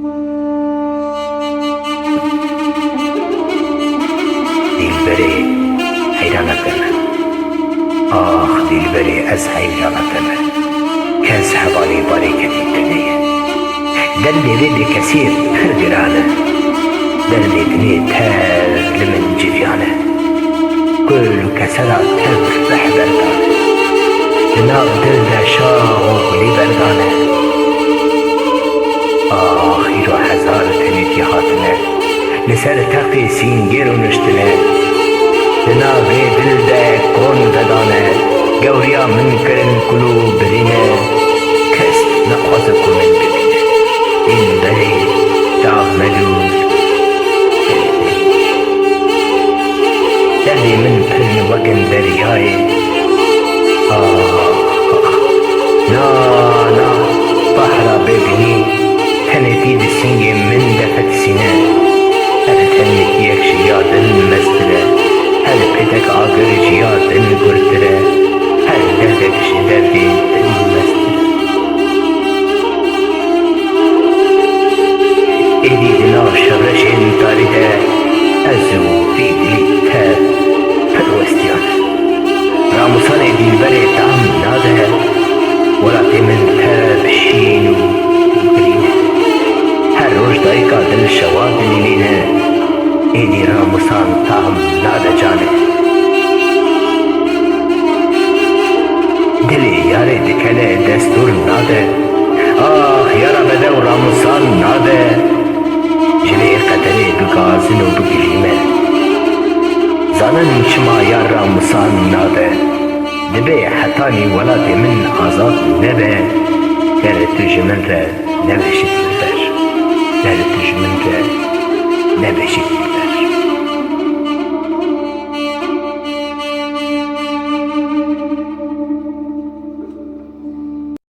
Dilberi heyranatım. Ah dilberi ez heyranatım. Kez hevali bareketi tüneye. Derdi de kesir hırgıranı. Derdi beni terli min civyanı. Kul kesera tev rehberdan. Cenab dilde şah li berdanı. آخر هزار تنیتی خاتنه لسر تقی سینگیر نشتنه جناغی دل ده کن بدانه گوریا من کرن کلو برینه کس نخواز کنن ببینه این بری داغ ملول دردی من پرن وکن دریای نا نا بحرا ببینی تنتي دسنجي من دفت سنان هل تنك يكش ياد المسترة هل بيتك عاقر جياد القرترة هل دردك شدردي المسترة إيدي دنا شرش انتارده أزو في دليتها فالوستيان راموسان ديلبري دام ناده ولا تمن تاب شينو هر روز دایکا دل شواد لیلینه ایدی راموسان تام ناده جانه دلی یاری دکله دستور ناده آه یارا بده و راموسان ناده جلی قدری بگازن و بگلیمه زانن چما یار راموسان ناده دبی حتانی ولاد من آزاد نبه گر تو جمن را نوشید بده